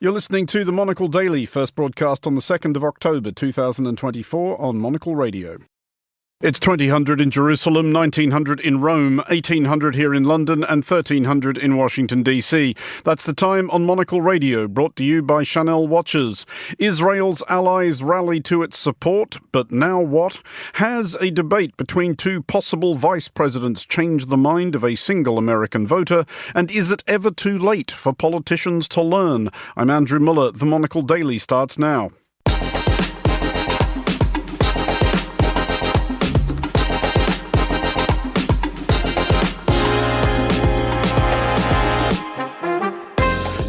You're listening to the Monocle Daily, first broadcast on the 2nd of October 2024 on Monocle Radio. It's 2000 in Jerusalem, 1900 in Rome, 1800 here in London and 1300 in Washington, D.C. That's the time on Monocle Radio, brought to you by Chanel Watches. Israel's allies rally to its support, but now what? Has a debate between two possible vice presidents changed the mind of a single American voter? And is it ever too late for politicians to learn? I'm Andrew Muller. The Monocle Daily starts now.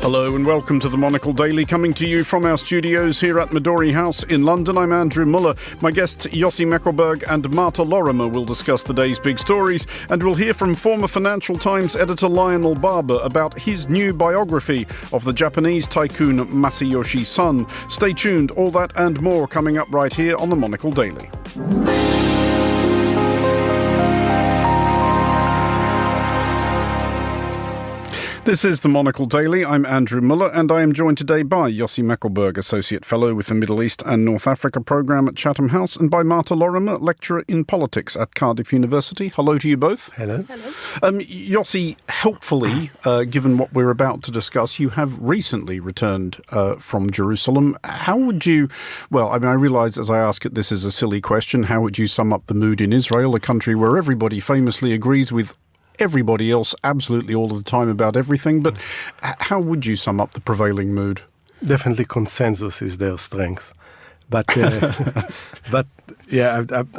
Hello and welcome to the Monocle Daily, coming to you from our studios here at Midori House in London. I'm Andrew Muller. My guests Yossi Mekelberg and Marta Lorimer will discuss the day's big stories, and we'll hear from former Financial Times editor Lionel Barber about his new biography of the Japanese tycoon Masayoshi Son. Stay tuned, all that and more coming up right here on the Monocle Daily. This is the Monocle Daily. I'm Andrew Muller, and I am joined today by Yossi Mekelberg, Associate Fellow with the Middle East and North Africa Programme at Chatham House, and by Marta Lorimer, Lecturer in Politics at Cardiff University. Hello to you both. Hello. Hello. Yossi, helpfully, given what we're about to discuss, you have recently returned from Jerusalem. How would you, I realise as I ask it, this is a silly question, how would you sum up the mood in Israel, a country where everybody famously agrees with everybody else absolutely all of the time about everything, but how would you sum up the prevailing mood? Definitely consensus is their strength. But I've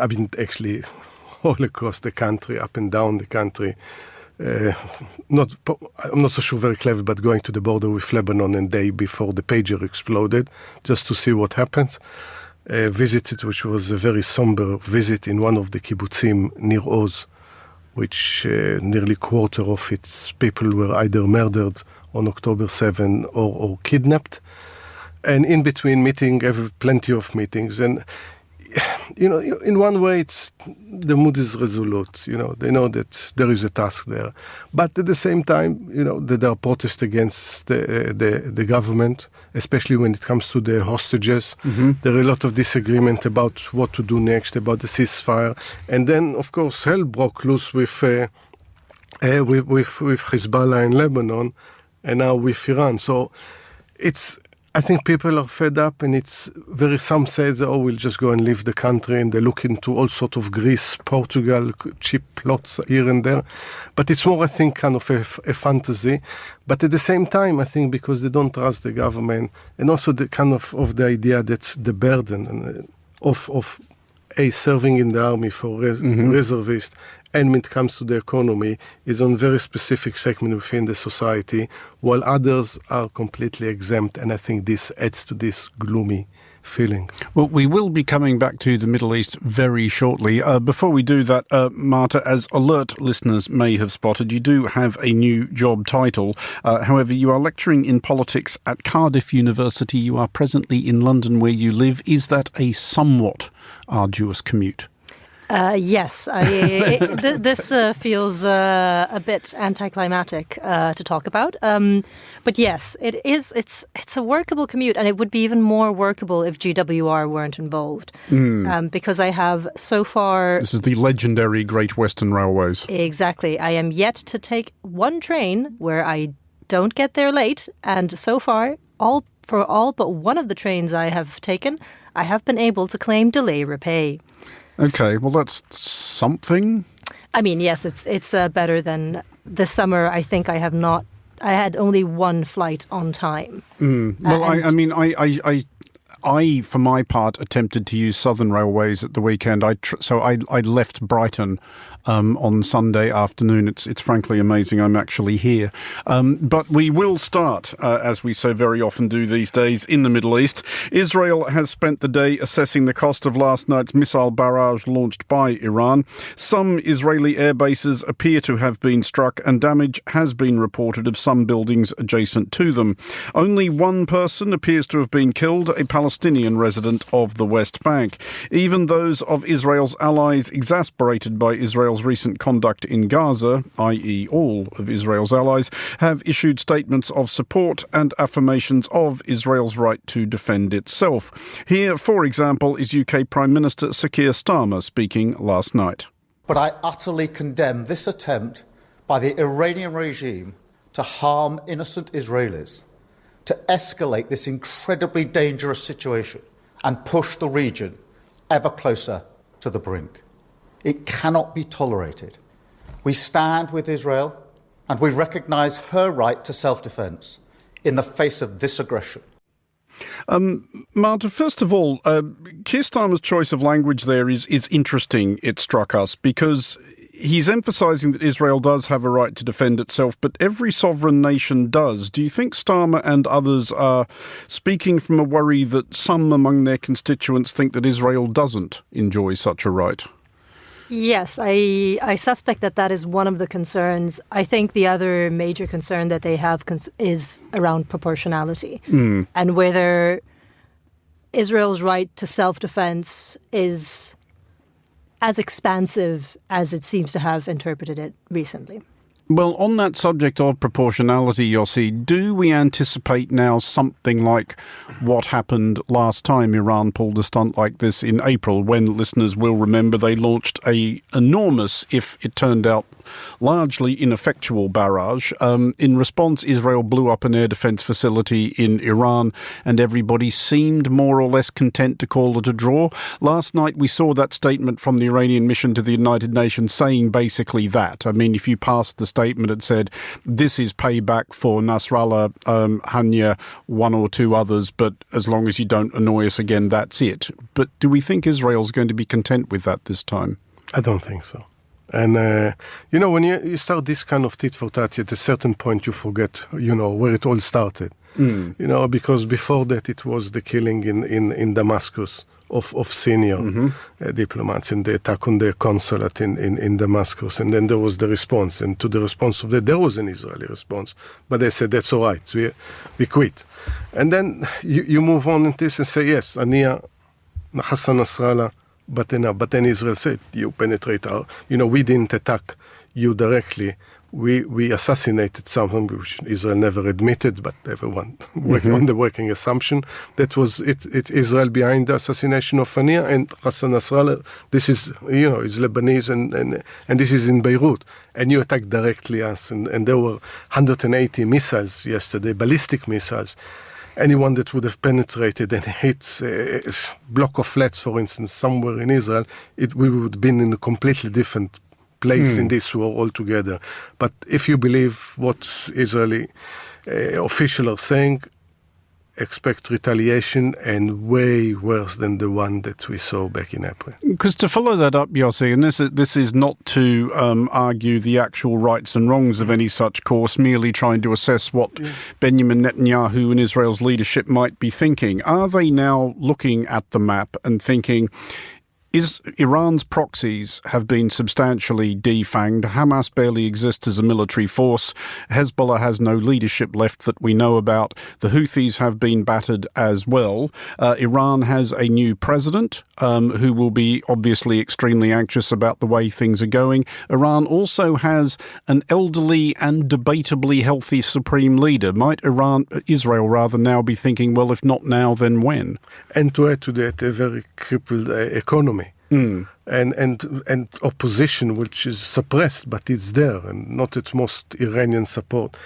been actually all across the country, up and down the country. I'm not so sure very clever, but going to the border with Lebanon the day before the pager exploded, just to see what happens. Visited, which was a very somber visit in one of the kibbutzim near Oz, which nearly a quarter of its people were either murdered on October 7 or kidnapped. And in between meeting, I have plenty of meetings. And, in one way, the mood is resolute. They know that there is a task there. But at the same time, that there are protests against the government, especially when it comes to the hostages. Mm-hmm. There are a lot of disagreement about what to do next, about the ceasefire. And then, of course, hell broke loose with Hezbollah in Lebanon and now with Iran. So I think people are fed up, and some say, we'll just go and leave the country, and they look into all sorts of Greece, Portugal, cheap plots here and there. But it's more, I think, kind of a fantasy. But at the same time, I think because they don't trust the government, and also the kind of the idea that the burden of serving in the army for reservists, and when it comes to the economy, is on very specific segment within the society, while others are completely exempt. And I think this adds to this gloomy feeling. Well, we will be coming back to the Middle East very shortly. Before we do that, Marta, as alert listeners may have spotted, you do have a new job title. However, you are lecturing in politics at Cardiff University. You are presently in London where you live. Is that a somewhat arduous commute? Yes, this feels a bit anticlimactic to talk about. But yes, it is. It's a workable commute, and it would be even more workable if GWR weren't involved. Because I have so far. This is the legendary Great Western Railways. Exactly. I am yet to take one train where I don't get there late, and so far, all but one of the trains I have taken, I have been able to claim delay repay. Okay, well, that's something. I mean, yes, it's better than this summer. I think I had only one flight on time. Well, I, for my part, attempted to use Southern Railways at the weekend. I left Brighton on Sunday afternoon. It's frankly amazing I'm actually here. But we will start, as we so very often do these days, in the Middle East. Israel has spent the day assessing the cost of last night's missile barrage launched by Iran. Some Israeli air bases appear to have been struck, and damage has been reported of some buildings adjacent to them. Only one person appears to have been killed, a Palestinian resident of the West Bank. Even those of Israel's allies exasperated by Israel's Israel's recent conduct in Gaza, i.e. all of Israel's allies, have issued statements of support and affirmations of Israel's right to defend itself. Here, for example, is UK Prime Minister Sir Keir Starmer speaking last night. But I utterly condemn this attempt by the Iranian regime to harm innocent Israelis, to escalate this incredibly dangerous situation and push the region ever closer to the brink. It cannot be tolerated. We stand with Israel and we recognise her right to self-defence in the face of this aggression. Marta, first of all, Keir Starmer's choice of language there is interesting, it struck us, because he's emphasising that Israel does have a right to defend itself, but every sovereign nation does. Do you think Starmer and others are speaking from a worry that some among their constituents think that Israel doesn't enjoy such a right? Yes, I suspect that is one of the concerns. I think the other major concern that they have is around proportionality and whether Israel's right to self-defense is as expansive as it seems to have interpreted it recently. Well, on that subject of proportionality, Yossi, do we anticipate now something like what happened last time Iran pulled a stunt like this in April, when listeners will remember they launched a enormous, if it turned out largely ineffectual, barrage. In response, Israel blew up an air defense facility in Iran, and everybody seemed more or less content to call it a draw. Last night, we saw that statement from the Iranian mission to the United Nations saying basically that. I mean, if you passed the statement, it said, this is payback for Nasrallah, Hanya, one or two others, but as long as you don't annoy us again, that's it. But do we think Israel's going to be content with that this time? I don't think so. And, when you start this kind of tit for tat, at a certain point you forget, where it all started. Because before that it was the killing in Damascus of senior diplomats, and the attack on the consulate in Damascus. And then there was the response. And to the response of that, there was an Israeli response. But they said, that's all right, we quit. And then you move on in this and say, yes, Ania, Hassan Nasrallah, but then Israel said, you penetrate we didn't attack you directly. We assassinated someone, which Israel never admitted, but everyone working on the working assumption. That was it Israel behind the assassination of Hania and Hassan Nasrallah. This is, it's Lebanese and this is in Beirut. And you attacked directly us. And there were 180 missiles yesterday, ballistic missiles. Anyone that would have penetrated and hit a block of flats, for instance, somewhere in Israel, we would have been in a completely different place in this war altogether. But if you believe what Israeli officials are saying, expect retaliation, and way worse than the one that we saw back in April. Because to follow that up, Yossi, and this is not to argue the actual rights and wrongs of any such course, merely trying to assess what Benjamin Netanyahu and Israel's leadership might be thinking. Are they now looking at the map and thinking, Iran's proxies have been substantially defanged. Hamas barely exists as a military force. Hezbollah has no leadership left that we know about. The Houthis have been battered as well. Iran has a new president who will be obviously extremely anxious about the way things are going. Iran also has an elderly and debatably healthy supreme leader. Might Israel rather now be thinking, well, if not now, then when? And to add to that, a very crippled economy. And opposition which is suppressed, but it's there, and not its most Iranian support.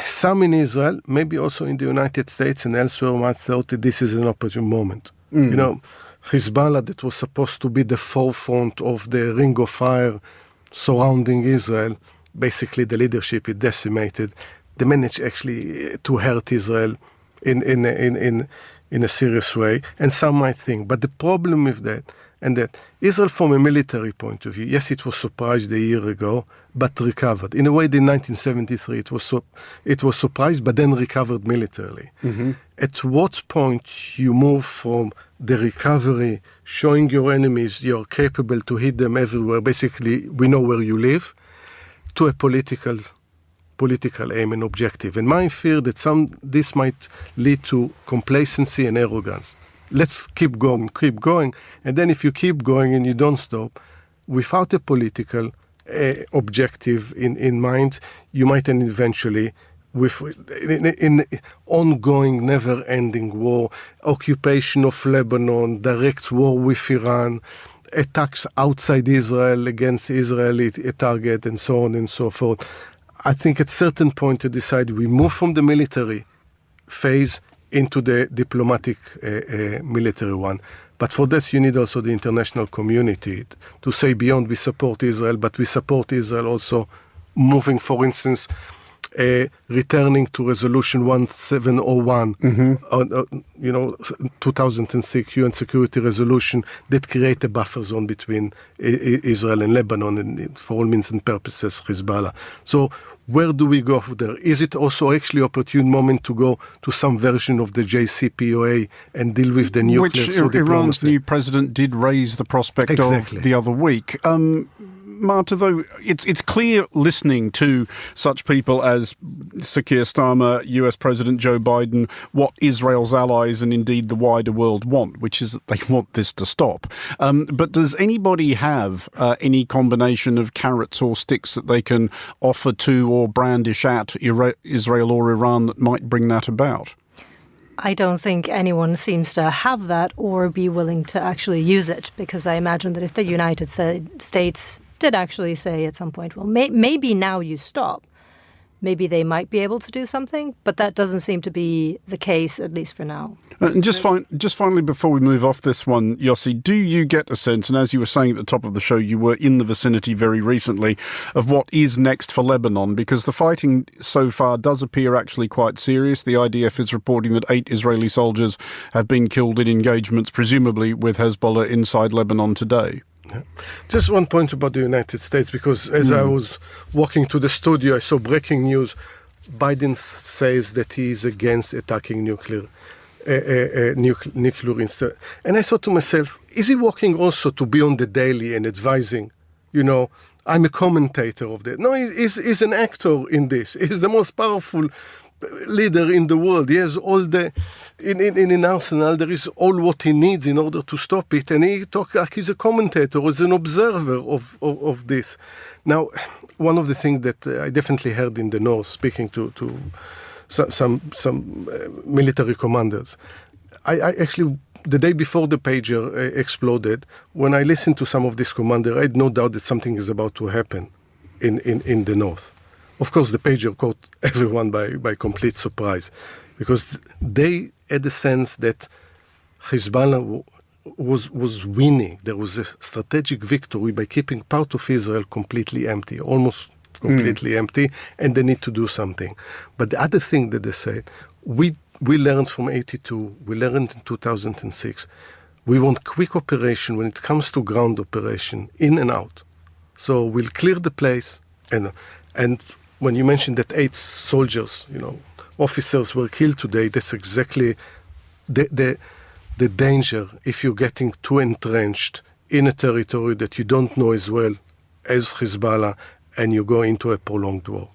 Some in Israel, maybe also in the United States and elsewhere, might thought that this is an opportune moment. Hezbollah, that was supposed to be the forefront of the ring of fire surrounding Israel, basically the leadership is decimated. They managed actually to hurt Israel in a serious way, and some might think. But the problem with that, and that Israel, from a military point of view, yes, it was surprised a year ago, but recovered. In a way, in 1973, it was surprised, but then recovered militarily. At what point you move from the recovery, showing your enemies you're capable to hit them everywhere, basically we know where you live, to a political aim and objective. And my fear that this might lead to complacency and arrogance. Let's keep going. And then if you keep going and you don't stop, without a political objective in mind, you might end eventually in ongoing, never-ending war, occupation of Lebanon, direct war with Iran, attacks outside Israel against Israeli target, and so on and so forth. I think at certain point to decide we move from the military phase into the diplomatic military one. But for this, you need also the international community to say beyond we support Israel, but we support Israel also moving, for instance, returning to Resolution 1701, 2006 UN Security Resolution that create a buffer zone between Israel and Lebanon, and for all means and purposes, Hezbollah. So where do we go there? Is it also actually opportune moment to go to some version of the JCPOA and deal with the nuclear? Which Iran's new president did raise the prospect of the other week. Marta, though, it's clear listening to such people as Sir Keir Starmer, US President Joe Biden, what Israel's allies and indeed the wider world want, which is that they want this to stop. But does anybody have any combination of carrots or sticks that they can offer to or brandish at Israel or Iran that might bring that about? I don't think anyone seems to have that or be willing to actually use it, because I imagine that if the United States did actually say at some point, well, maybe now you stop, maybe they might be able to do something, but that doesn't seem to be the case, at least for now. And just finally, before we move off this one, Yossi, do you get a sense, and as you were saying at the top of the show, you were in the vicinity very recently, of what is next for Lebanon? Because the fighting so far does appear actually quite serious. The IDF is reporting that 8 Israeli soldiers have been killed in engagements, presumably with Hezbollah, inside Lebanon today. Yeah. Just one point about the United States, because as I was walking to the studio, I saw breaking news. Biden says that he is against attacking nuclear instead. And I thought to myself, is he walking also to be on the Daily and advising, I'm a commentator of that? No, he's an actor in this. He's the most powerful leader in the world. He has all the in arsenal. There is all what he needs in order to stop it, and he talks like he's a commentator, as an observer of this. Now, one of the things that I definitely heard in the north, speaking to some military commanders, I actually, the day before the pager exploded, when I listened to some of these commanders, I had no doubt that something is about to happen in the north. Of course, the pager caught everyone by complete surprise, because they had the sense that Hezbollah was winning. There was a strategic victory by keeping part of Israel completely empty, almost completely empty, and they need to do something. But the other thing that they said, we learned from 82, we learned in 2006, we want quick operation when it comes to ground operation, in and out. So we'll clear the place, and when you mentioned that 8 soldiers, officers were killed today, that's exactly the danger if you're getting too entrenched in a territory that you don't know as well as Hezbollah, and you go into a prolonged war.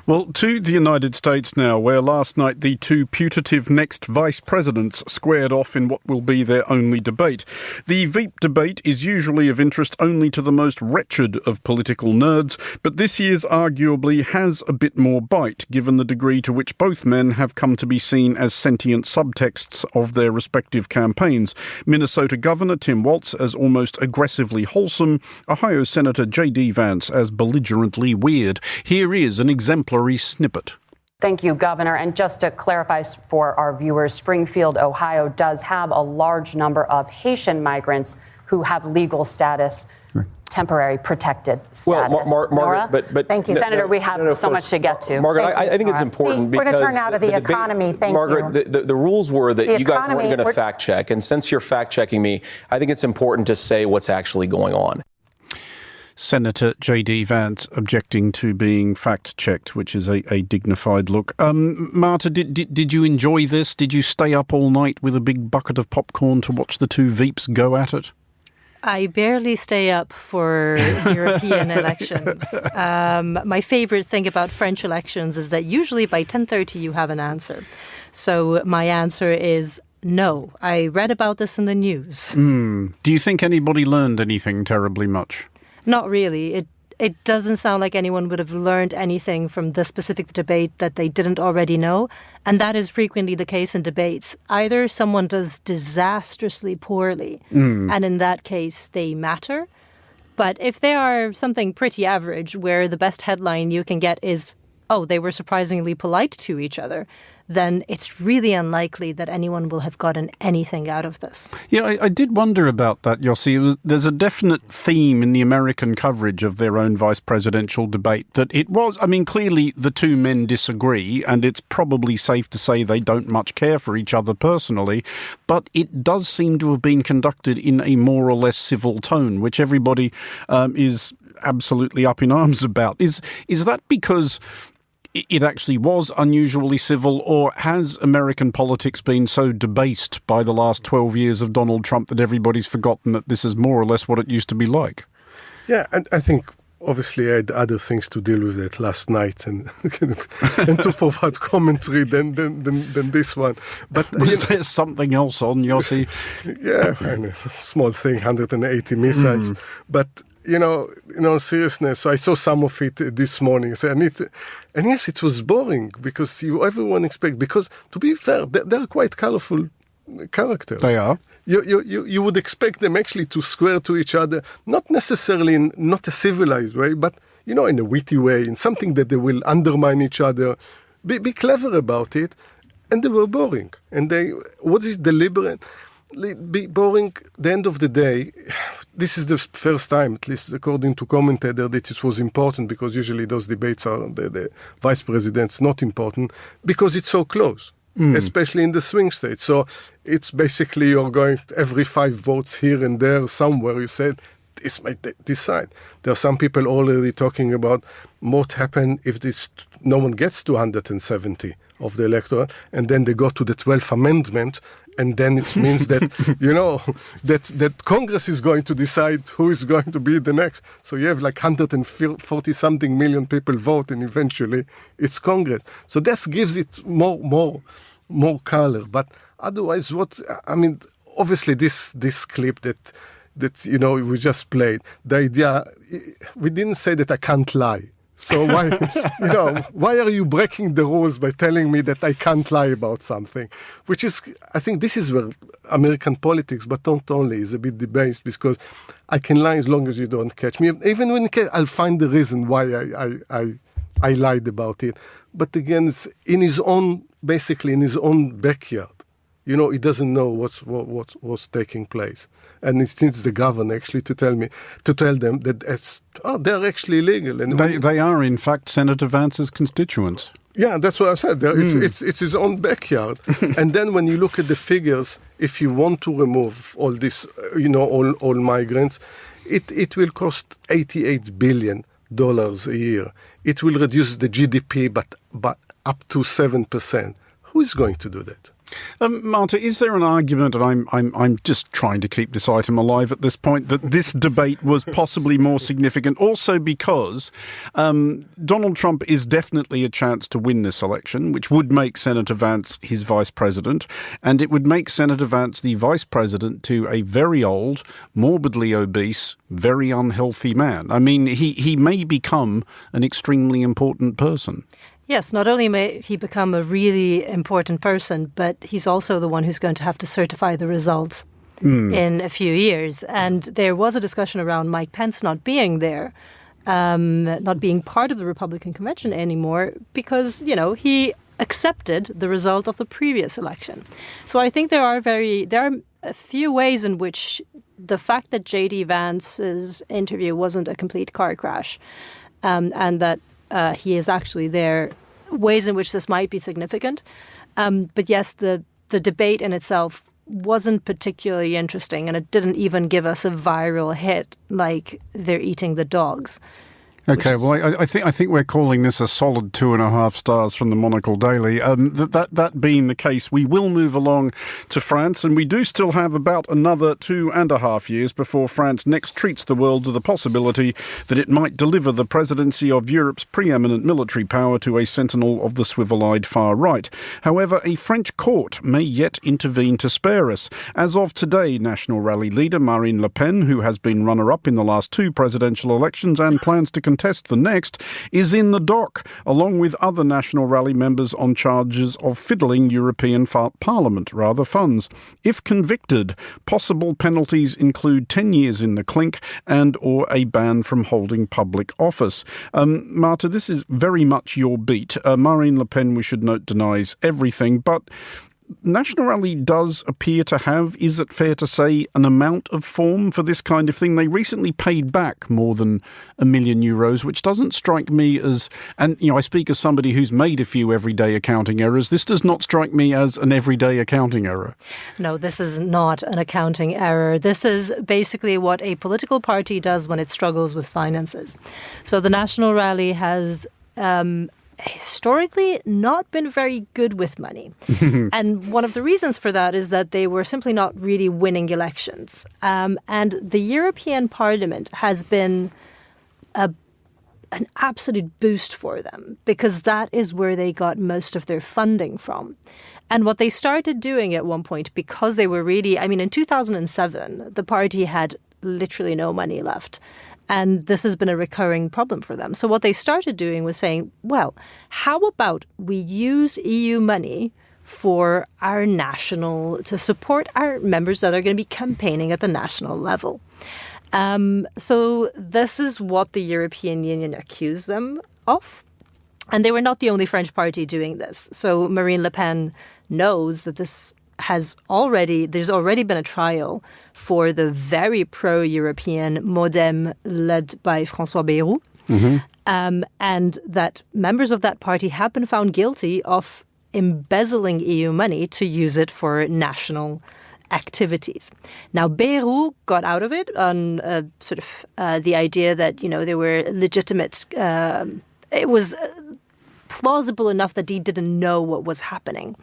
Well, to the United States now, where last night the 2 putative next vice presidents squared off in what will be their only debate. The Veep debate is usually of interest only to the most wretched of political nerds, but this year's arguably has a bit more bite, given the degree to which both men have come to be seen as sentient subtexts of their respective campaigns. Minnesota Governor Tim Walz as almost aggressively wholesome, Ohio Senator J.D. Vance as belligerently weird. Here is an exemplary snippet. Thank you, Governor. And just to clarify for our viewers, Springfield, Ohio does have a large number of Haitian migrants who have legal status, temporary protected status. Well, Margaret, but thank you, Senator. We have so much to get to. Margaret, I think it's important because we're going to turn now to the economy. Thank Margaret, you. The rules were that you guys weren't going to fact check, and since you're fact checking me, I think it's important to say what's actually going on. Senator J.D. Vance objecting to being fact-checked, which is a dignified look. Marta, did you enjoy this? Did you stay up all night with a big bucket of popcorn to watch the 2 Veeps go at it? I barely stay up for European elections. My favorite thing about French elections is that usually by 10:30 you have an answer. So my answer is no. I read about this in the news. Do you think anybody learned anything terribly much? Not really. It doesn't sound like anyone would have learned anything from the specific debate that they didn't already know. And that is frequently the case in debates. Either someone does disastrously poorly, and in that case, they matter. But if they are something pretty average, where the best headline you can get is, oh, they were surprisingly polite to each other, then it's really unlikely that anyone will have gotten anything out of this. Yeah, I did wonder about that, Yossi. There's a definite theme in the American coverage of their own vice presidential debate that it was, I mean, clearly the two men disagree, and it's probably safe to say they don't much care for each other personally, but it does seem to have been conducted in a more or less civil tone, which everybody is absolutely up in arms about. Is that because it actually was unusually civil, or has American politics been so debased by the last 12 years of Donald Trump that everybody's forgotten that this is more or less what it used to be like? Yeah, and I think obviously I had other things to deal with that last night and to provide commentary than this one. But was there something else on, Yossi? Yeah, a small thing, 180 missiles. But seriousness, so I saw some of it this morning. And yes, it was boring because everyone expects, because to be fair, they're quite colorful characters. They are. You would expect them actually to square to each other, not necessarily in not a civilized way, but, in a witty way, in something that they will undermine each other, be clever about it. And they were boring. And what is deliberate? Be boring. The end of the day, this is the first time, at least according to commentator, that it was important, because usually those debates are the vice president's not important, because it's so close, especially in the swing states. So it's basically you're going every 5 votes here and there somewhere. You said this might decide. There are some people already talking about what happen if no one gets 270 of the electorate, and then they go to the 12th Amendment. And then it means that, that Congress is going to decide who is going to be the next. So you have like 140-something million people vote, and eventually it's Congress. So that gives it more color. But otherwise, obviously this clip that we just played, the idea, we didn't say that I can't lie. So why are you breaking the rules by telling me that I can't lie about something? Which is, I think this is where American politics, but not only, is a bit debased, because I can lie as long as you don't catch me. Even when I'll find the reason why I lied about it. But again, it's in his own backyard. He doesn't know what's taking place. And it needs the governor actually to tell them that they're actually legal. And they are, in fact, Senator Vance's constituents. Yeah, that's what I said. It's his own backyard. And then when you look at the figures, if you want to remove all this, all migrants, it will cost $88 billion a year. It will reduce the GDP, but up to 7%. Who is going to do that? Marta, is there an argument, and I'm just trying to keep this item alive at this point, that this debate was possibly more significant also because Donald Trump is definitely a chance to win this election, which would make Senator Vance his vice president, and it would make Senator Vance the vice president to a very old, morbidly obese, very unhealthy man. I mean, he may become an extremely important person. Yes, not only may he become a really important person, but he's also the one who's going to have to certify the results in a few years. And there was a discussion around Mike Pence not being there, not being part of the Republican convention anymore, because, he accepted the result of the previous election. So I think there are a few ways in which the fact that J.D. Vance's interview wasn't a complete car crash, and that he is actually there, ways in which this might be significant. But yes, the debate in itself wasn't particularly interesting, and it didn't even give us a viral hit like they're eating the dogs. Okay, well, I think we're calling this a solid 2.5 stars from the Monocle Daily. That being the case, we will move along to France, and we do still have about another 2.5 years before France next treats the world to the possibility that it might deliver the presidency of Europe's preeminent military power to a sentinel of the swivel-eyed far right. However, a French court may yet intervene to spare us. As of today, National Rally leader Marine Le Pen, who has been runner-up in the last 2 presidential elections and plans to contest the next, is in the dock, along with other National Rally members on charges of fiddling European Parliament funds. If convicted, possible penalties include 10 years in the clink and or a ban from holding public office. Marta, this is very much your beat. Marine Le Pen, we should note, denies everything, but National Rally does appear to have, is it fair to say, an amount of form for this kind of thing. They recently paid back more than €1 million, which doesn't strike me as, and I speak as somebody who's made a few everyday accounting errors, this does not strike me as an everyday accounting error. No, this is not an accounting error. This is basically what a political party does when it struggles with finances. So the National Rally has historically not been very good with money. And one of the reasons for that is that they were simply not really winning elections. And the European Parliament has been an absolute boost for them because that is where they got most of their funding from. And what they started doing at one point, because they were really, in 2007, the party had literally no money left. And this has been a recurring problem for them. So what they started doing was saying, well, how about we use EU money for to support our members that are going to be campaigning at the national level. So this is what the European Union accused them of. And they were not the only French party doing this. So Marine Le Pen knows that there's already been a trial for the very pro-European Modem led by François Bayrou. And that members of that party have been found guilty of embezzling EU money to use it for national activities. Now, Bayrou got out of it on the idea that, they were legitimate. It was plausible enough that he didn't know what was happening.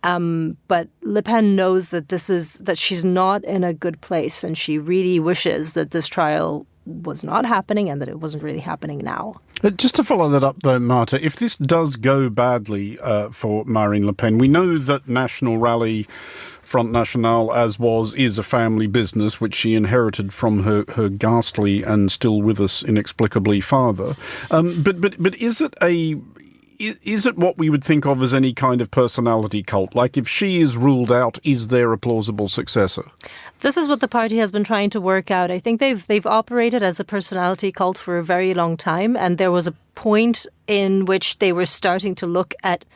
But Le Pen knows that she's not in a good place, and she really wishes that this trial was not happening and that it wasn't really happening now. Just to follow that up, though, Marta, if this does go badly for Marine Le Pen, we know that National Rally, Front National, is a family business which she inherited from her ghastly and still with us inexplicably father. But is it what we would think of as any kind of personality cult? Like, if she is ruled out, is there a plausible successor? This is what the party has been trying to work out. I think they've operated as a personality cult for a very long time, and there was a point in which they were starting to look at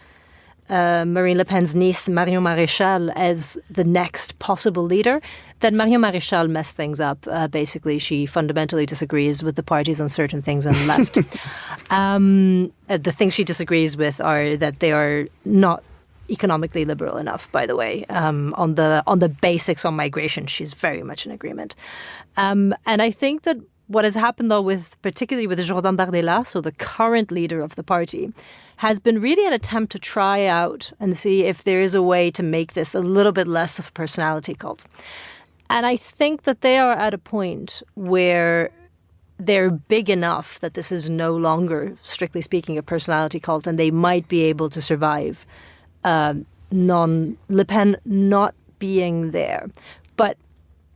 Marine Le Pen's niece, Marion Maréchal, as the next possible leader. Then Marion Maréchal messed things up. Basically, she fundamentally disagrees with the parties on certain things and left. The things she disagrees with are that they are not economically liberal enough, by the way. On the basics on migration, she's very much in agreement. And I think that what has happened, though, particularly with Jordan Bardella, so the current leader of the party, has been really an attempt to try out and see if there is a way to make this a little bit less of a personality cult. And I think that they are at a point where they're big enough that this is no longer, strictly speaking, a personality cult, and they might be able to survive Le Pen not being there. But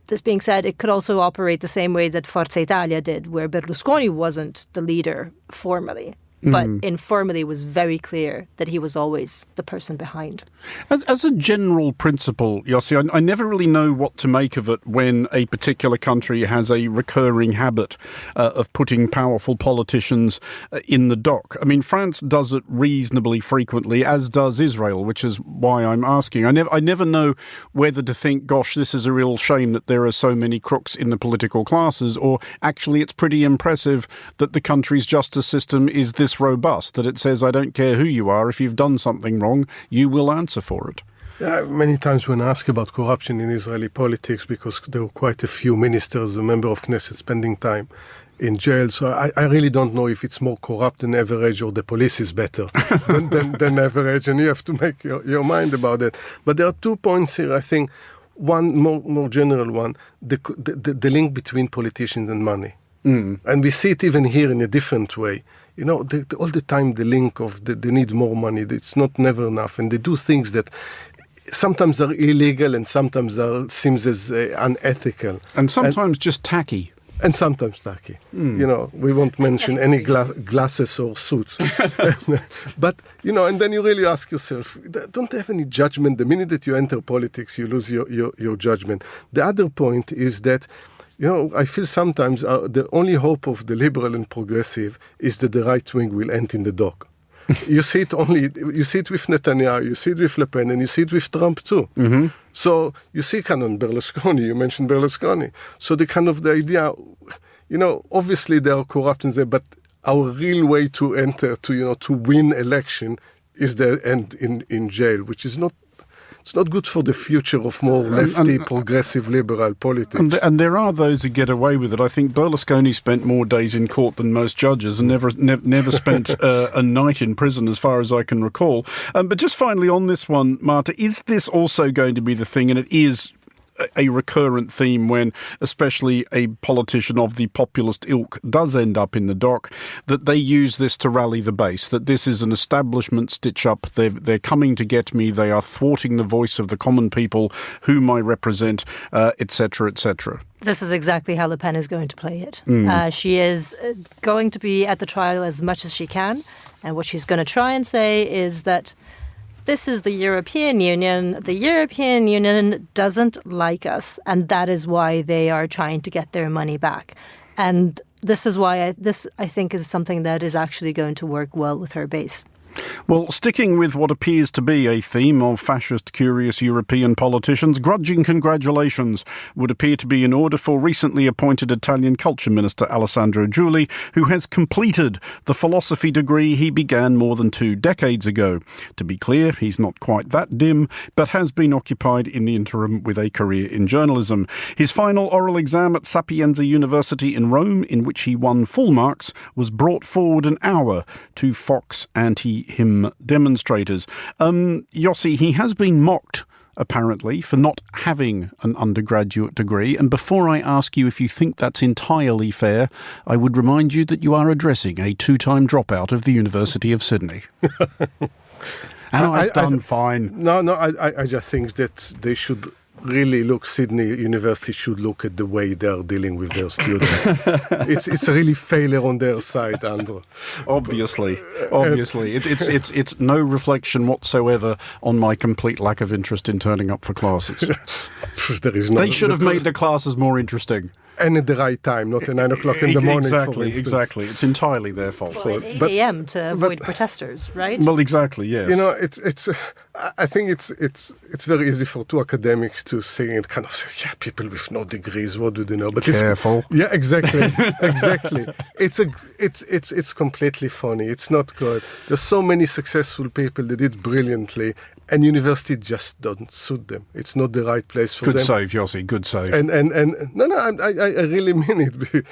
this being said, it could also operate the same way that Forza Italia did, where Berlusconi wasn't the leader formally, but informally was very clear that he was always the person behind. As a general principle, Yossi, I never really know what to make of it when a particular country has a recurring habit of putting powerful politicians in the dock. I mean, France does it reasonably frequently, as does Israel, which is why I'm asking. I never know whether to think, gosh, this is a real shame that there are so many crooks in the political classes, or actually it's pretty impressive that the country's justice system is this robust, that it says, I don't care who you are, if you've done something wrong, you will answer for it. Many times when asked about corruption in Israeli politics, because there were quite a few ministers, a member of Knesset, spending time in jail. So I really don't know if it's more corrupt than average or the police is better than average, and you have to make your mind about it. But there are 2 points here, I think. One more general one, the link between politicians and money. And we see it even here in a different way. You know, all the time the link of they need more money. It's never enough. And they do things that sometimes are illegal and sometimes seems as unethical. And sometimes just tacky. And sometimes tacky. You know, we won't mention any glasses or suits. But, you know, and then you really ask yourself, don't have any judgment. The minute that you enter politics, you lose your judgment. The other point is that, you know, I feel sometimes the only hope of the liberal and progressive is that the right wing will end in the dock. You see it with Netanyahu, you see it with Le Pen, and you see it with Trump too. Mm-hmm. So you see kind of Berlusconi, you mentioned Berlusconi. So the idea, you know, obviously there are corruptions there, but our real way to enter, to win election is the end in jail, which is not. It's not good for the future of more lefty, progressive, liberal politics. And there are those who get away with it. I think Berlusconi spent more days in court than most judges and never spent a night in prison, as far as I can recall. But just finally on this one, Marta, is this also going to be the thing, and it is a recurrent theme when especially a politician of the populist ilk does end up in the dock, that they use this to rally the base, that this is an establishment stitch-up, they're coming to get me, they are thwarting the voice of the common people whom I represent, etc., etc.? This is exactly how Le Pen is going to play it. She is going to be at the trial as much as she can, and what she's going to try and say is that this is the European Union. The European Union doesn't like us, and that is why they are trying to get their money back. And this is why I think is something that is actually going to work well with her base. Well, sticking with what appears to be a theme of fascist, curious European politicians, grudging congratulations would appear to be in order for recently appointed Italian Culture Minister Alessandro Giuli, who has completed the philosophy degree he began more than 2 decades ago. To be clear, he's not quite that dim, but has been occupied in the interim with a career in journalism. His final oral exam at Sapienza University in Rome, in which he won full marks, was brought forward an hour to Fox anti-him demonstrators. Yossi, he has been mocked, apparently, for not having an undergraduate degree. And before I ask you if you think that's entirely fair, I would remind you that you are addressing a 2-time dropout of the University of Sydney. And I've done fine. No, I just think that they should really look, Sydney University should look at the way they are dealing with their students. It's a really failure on their side, Andrew. Obviously. It's no reflection whatsoever on my complete lack of interest in turning up for classes. They should have made the classes more interesting. And at the right time, not at 9 o'clock in the morning, for instance. Exactly. It's entirely their fault. Well, at 8 a.m. to avoid protesters, right? Well, exactly, yes. You know, I think it's very easy for 2 academics to say and kind of say, yeah, people with no degrees, what do they know? But careful. Yeah, exactly. It's completely funny. It's not good. There's so many successful people that did brilliantly, and university just doesn't suit them. It's not the right place for them. Good save, Yossi. Good save. And I really mean it,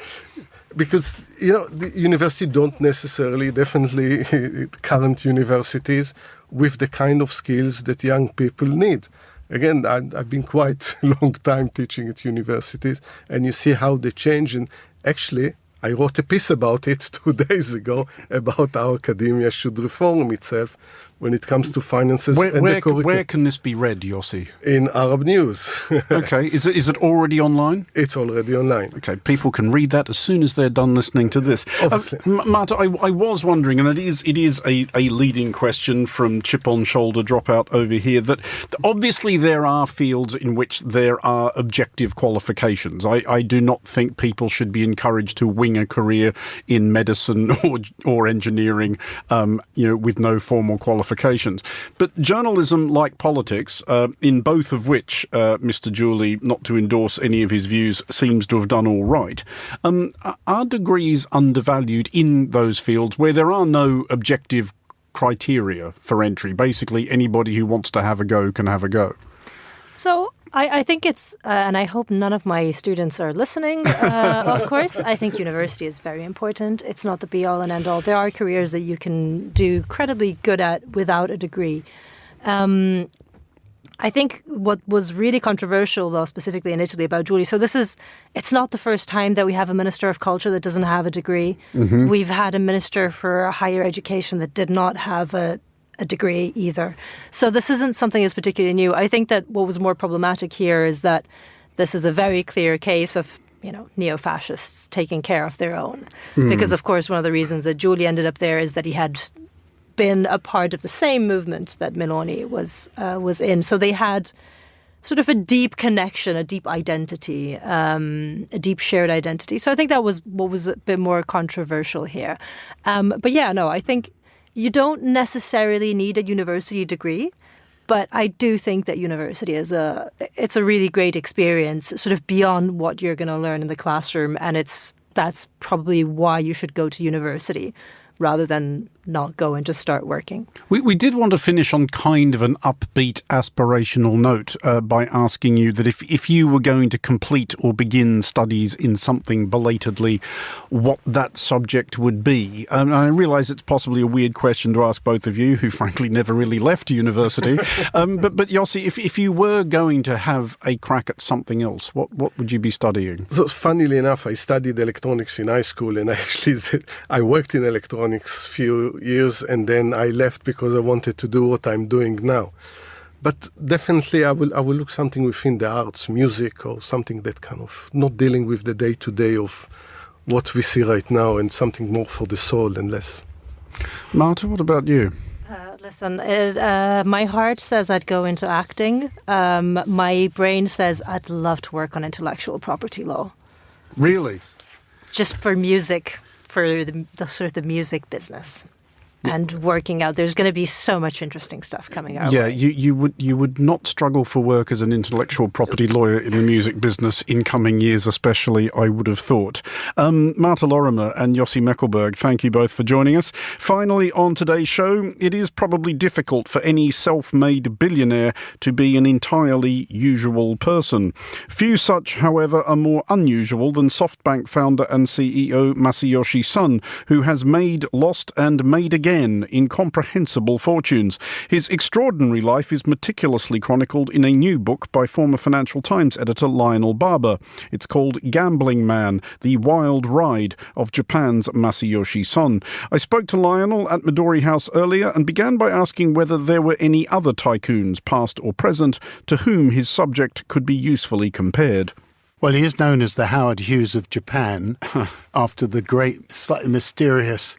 because you know the university don't necessarily, definitely current universities, with the kind of skills that young people need. Again, I've been quite a long time teaching at universities, and you see how they change. And actually, I wrote a piece about it 2 days ago about how academia should reform itself when it comes to finances and the curriculum. Where can this be read, Yossi? In Arab News. Okay. Is it already online? It's already online. Okay. People can read that as soon as they're done listening to this. Marta, I was wondering, and it is a leading question from chip-on-shoulder dropout over here, that obviously there are fields in which there are objective qualifications. I do not think people should be encouraged to wing a career in medicine or engineering, with no formal qualifications. But journalism, like politics, in both of which Mr. Giuli, not to endorse any of his views, seems to have done all right, are degrees undervalued in those fields where there are no objective criteria for entry? Basically, anybody who wants to have a go can have a go. So I think it's, and I hope none of my students are listening, of course, I think university is very important. It's not the be-all and end-all. There are careers that you can do credibly good at without a degree. I think what was really controversial, though, specifically in Italy about Giulia, so it's not the first time that we have a minister of culture that doesn't have a degree. Mm-hmm. We've had a minister for higher education that did not have a degree either. So this isn't something that's particularly new. I think that what was more problematic here is that this is a very clear case of, neo-fascists taking care of their own. Mm. Because, of course, one of the reasons that Giulia ended up there is that he had been a part of the same movement that Meloni was in. So they had sort of a deep connection, a deep identity, a deep shared identity. So I think that was what was a bit more controversial here. But yeah, no, I think you don't necessarily need a university degree, but I do think that university it's a really great experience, sort of beyond what you're going to learn in the classroom, and that's probably why you should go to university rather than not go and just start working. We did want to finish on kind of an upbeat, aspirational note by asking you that if you were going to complete or begin studies in something belatedly, what that subject would be. I realise it's possibly a weird question to ask both of you, who frankly never really left university. But Yossi, if you were going to have a crack at something else, what would you be studying? So, funnily enough, I studied electronics in high school, and I worked in electronics few years, and then I left because I wanted to do what I'm doing now. But definitely I will look something within the arts, music, or something that kind of not dealing with the day-to-day of what we see right now, and something more for the soul and less. Marta, what about you? Listen, my heart says I'd go into acting. My brain says I'd love to work on intellectual property law. Really? Just for music, for the sort of the music business. And working out, there's going to be so much interesting stuff coming our way. Yeah, you would not struggle for work as an intellectual property lawyer in the music business in coming years, especially, I would have thought. Marta Lorimer and Yossi Meckelberg, thank you both for joining us. Finally, on today's show, it is probably difficult for any self-made billionaire to be an entirely usual person. Few such, however, are more unusual than SoftBank founder and CEO Masayoshi Son, who has made, lost and made again incomprehensible fortunes. His extraordinary life is meticulously chronicled in a new book by former Financial Times editor Lionel Barber. It's called Gambling Man, The Wild Ride of Japan's Masayoshi Son. I spoke to Lionel at Midori House earlier and began by asking whether there were any other tycoons, past or present, to whom his subject could be usefully compared. Well, he is known as the Howard Hughes of Japan, after the great, slightly mysterious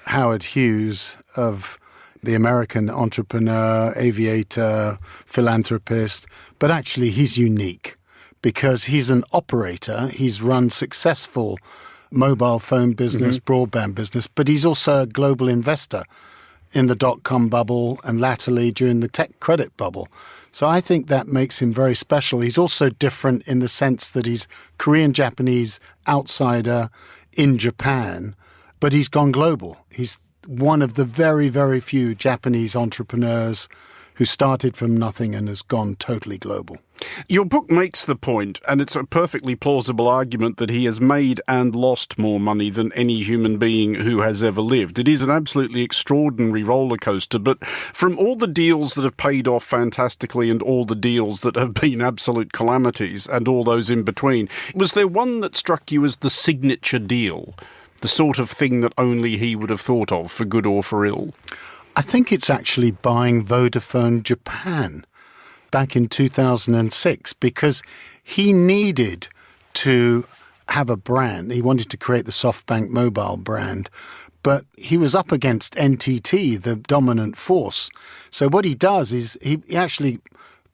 Howard Hughes of the American entrepreneur, aviator, philanthropist. But actually, he's unique because he's an operator. He's run successful mobile phone business, broadband business, but he's also a global investor in the dot-com bubble and latterly during the tech credit bubble. So I think that makes him very special. He's also different in the sense that he's Korean-Japanese outsider in Japan, but he's gone global. He's one of the very, very few Japanese entrepreneurs who started from nothing and has gone totally global. Your book makes the point, and it's a perfectly plausible argument, that he has made and lost more money than any human being who has ever lived. It is an absolutely extraordinary roller coaster, but from all the deals that have paid off fantastically and all the deals that have been absolute calamities and all those in between, was there one that struck you as the signature deal? The sort of thing that only he would have thought of, for good or for ill? I think it's actually buying Vodafone Japan back in 2006, because he needed to have a brand. He wanted to create the SoftBank mobile brand, but he was up against NTT, the dominant force. So what he does is he actually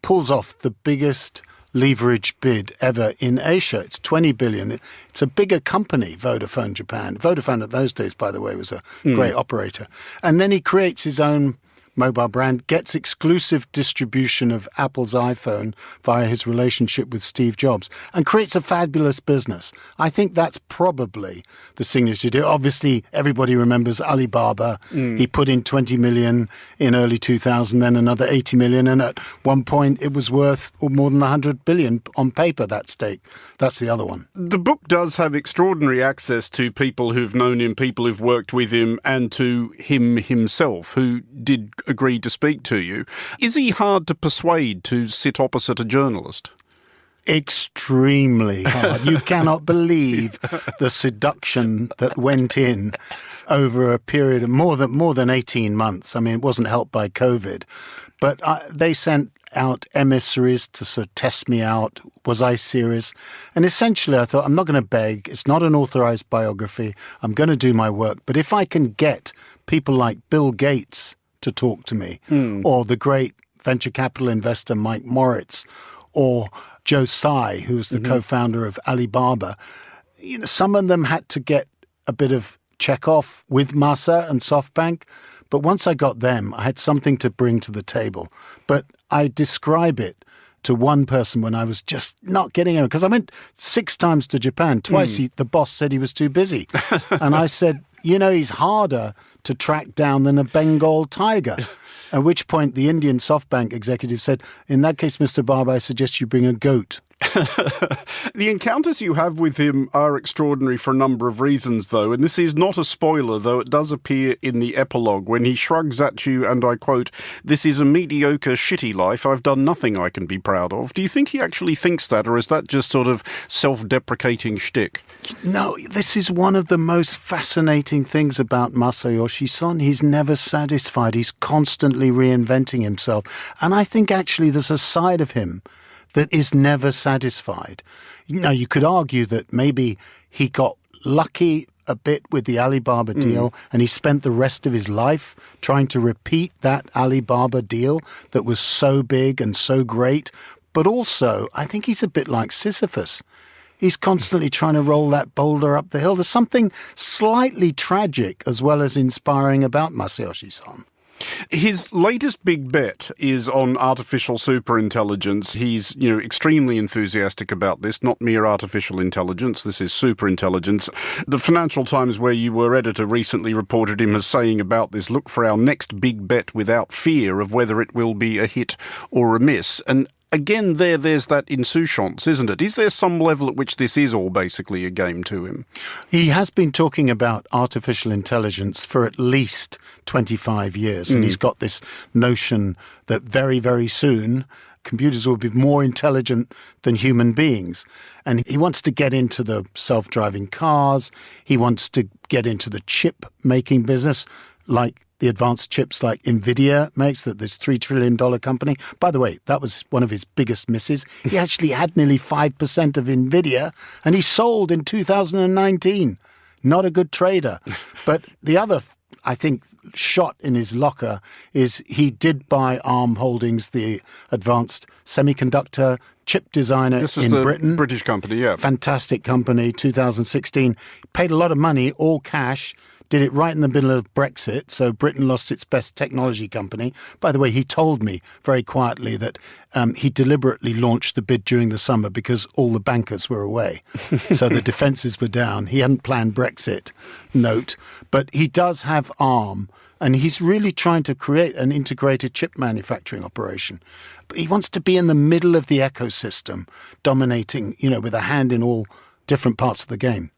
pulls off the biggest leverage bid ever in Asia. It's 20 billion. It's a bigger company, Vodafone Japan. Vodafone at those days, by the way, was a great operator. And then he creates his own mobile brand, gets exclusive distribution of Apple's iPhone via his relationship with Steve Jobs, and creates a fabulous business. I think that's probably the signature deal. Obviously, everybody remembers Alibaba. He put in 20 million in early 2000, then another 80 million, and at one point it was worth more than 100 billion on paper, that stake. That's the other one. The book does have extraordinary access to people who've known him, people who've worked with him, and to him himself, who did agree to speak to you. Is he hard to persuade to sit opposite a journalist? Extremely hard. You cannot believe the seduction that went in over a period of more than 18 months. I mean, it wasn't helped by COVID, but they sent out emissaries to sort of test me out. Was I serious? And essentially I thought, I'm not going to beg. It's not an authorized biography. I'm going to do my work. But if I can get people like Bill Gates to talk to me, or the great venture capital investor Mike Moritz, or Joe Tsai, who's the co-founder of Alibaba, some of them had to get a bit of check off with Masa and SoftBank. But once I got them, I had something to bring to the table. But I describe it to one person when I was just not getting it, because I went 6 times to Japan. Twice the boss said he was too busy. And I said, he's harder to track down than a Bengal tiger. At which point the Indian SoftBank executive said, in that case, Mr. Barber, I suggest you bring a goat. The encounters you have with him are extraordinary for a number of reasons, though, and this is not a spoiler, though it does appear in the epilogue when he shrugs at you, and I quote, "This is a mediocre, shitty life. I've done nothing I can be proud of." Do you think he actually thinks that, or is that just sort of self-deprecating shtick? No, this is one of the most fascinating things about Masayoshi Son. He's never satisfied. He's constantly reinventing himself. And I think actually there's a side of him that is never satisfied. You could argue that maybe he got lucky a bit with the Alibaba deal and he spent the rest of his life trying to repeat that Alibaba deal that was so big and so great. But also, I think he's a bit like Sisyphus. He's constantly trying to roll that boulder up the hill. There's something slightly tragic as well as inspiring about Masayoshi Son. His latest big bet is on artificial superintelligence. He's, extremely enthusiastic about this, not mere artificial intelligence. This is superintelligence. The Financial Times, where you were editor, recently reported him as saying about this, look for our next big bet without fear of whether it will be a hit or a miss. And again, there's that insouciance, isn't it? Is there some level at which this is all basically a game to him? He has been talking about artificial intelligence for at least 25 years, and he's got this notion that very, very soon computers will be more intelligent than human beings. And he wants to get into the self-driving cars. He wants to get into the chip-making business, like the advanced chips like NVIDIA makes, that this $3 trillion company. By the way, that was one of his biggest misses. He actually had nearly 5% of NVIDIA, and he sold in 2019. Not a good trader. But the other, I think, shot in his locker is he did buy ARM Holdings, the advanced semiconductor chip designer this was in the Britain. British company, yeah. Fantastic company, 2016. Paid a lot of money, all cash. Did it right in the middle of Brexit, so Britain lost its best technology company. By the way, he told me very quietly that he deliberately launched the bid during the summer because all the bankers were away. So the defences were down. He hadn't planned Brexit, note. But he does have ARM, and he's really trying to create an integrated chip manufacturing operation. But he wants to be in the middle of the ecosystem, dominating, with a hand in all different parts of the game.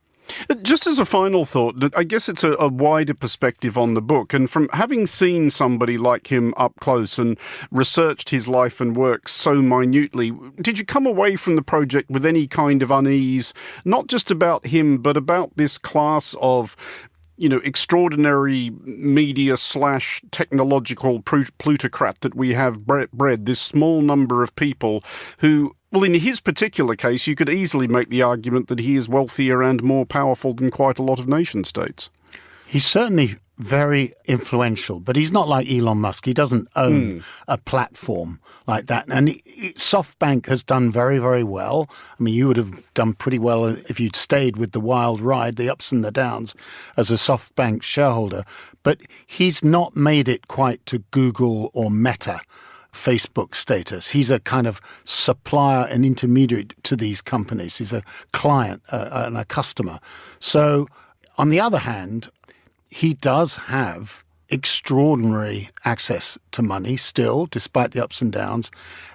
Just as a final thought, I guess it's a wider perspective on the book. And from having seen somebody like him up close and researched his life and work so minutely, did you come away from the project with any kind of unease, not just about him, but about this class of extraordinary media / technological plutocrat that we have bred, this small number of people who, well, in his particular case, you could easily make the argument that he is wealthier and more powerful than quite a lot of nation states. He's certainly very influential, but he's not like Elon Musk. He doesn't own a platform like that. And SoftBank has done very, very well. I mean, you would have done pretty well if you'd stayed with the wild ride, the ups and the downs, as a SoftBank shareholder. But he's not made it quite to Google or Meta Facebook status. He's a kind of supplier and intermediary to these companies. He's a client and a customer. So on the other hand, he does have extraordinary access to money still, despite the ups and downs.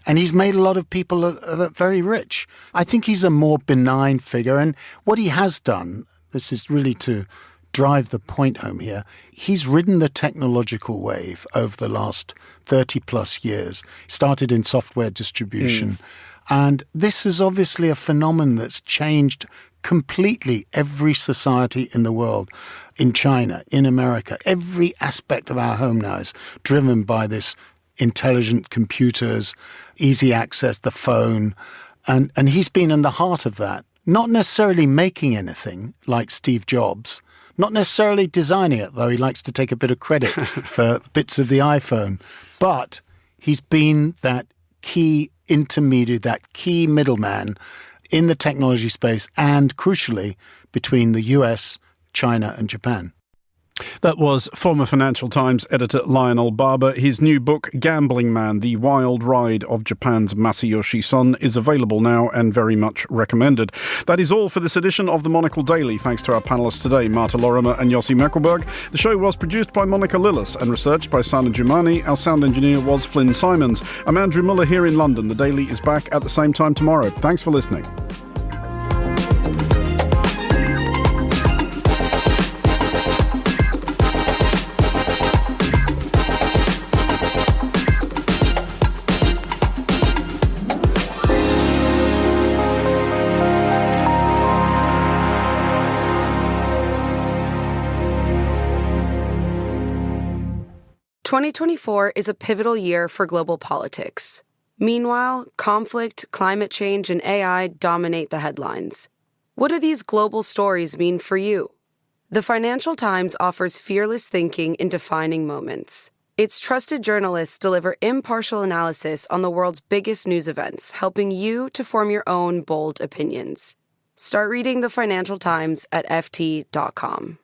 And he's made a lot of people very rich. I think he's a more benign figure. And what he has done, this is really to drive the point home here, he's ridden the technological wave over the last 30 plus years. Started in software distribution. And this is obviously a phenomenon that's changed completely every society in the world, in China, in America. Every aspect of our home now is driven by this intelligent computers, easy access, the phone. And he's been in the heart of that, not necessarily making anything like Steve Jobs, not necessarily designing it, though he likes to take a bit of credit for bits of the iPhone. But he's been that key intermediary, that key middleman in the technology space and, crucially, between the US, China and Japan. That was former Financial Times editor Lionel Barber. His new book, Gambling Man, The Wild Ride of Japan's Masayoshi Son, is available now and very much recommended. That is all for this edition of the Monocle Daily. Thanks to our panellists today, Marta Lorimer and Yossi Meckelberg. The show was produced by Monica Lillis and researched by Sana Jumani. Our sound engineer was Flynn Simons. I'm Andrew Muller here in London. The Daily is back at the same time tomorrow. Thanks for listening. "2024 is a pivotal year for global politics. Meanwhile, conflict, climate change, and AI dominate the headlines. What do these global stories mean for you? The Financial Times offers fearless thinking in defining moments. Its trusted journalists deliver impartial analysis on the world's biggest news events, helping you to form your own bold opinions. Start reading the Financial Times at ft.com.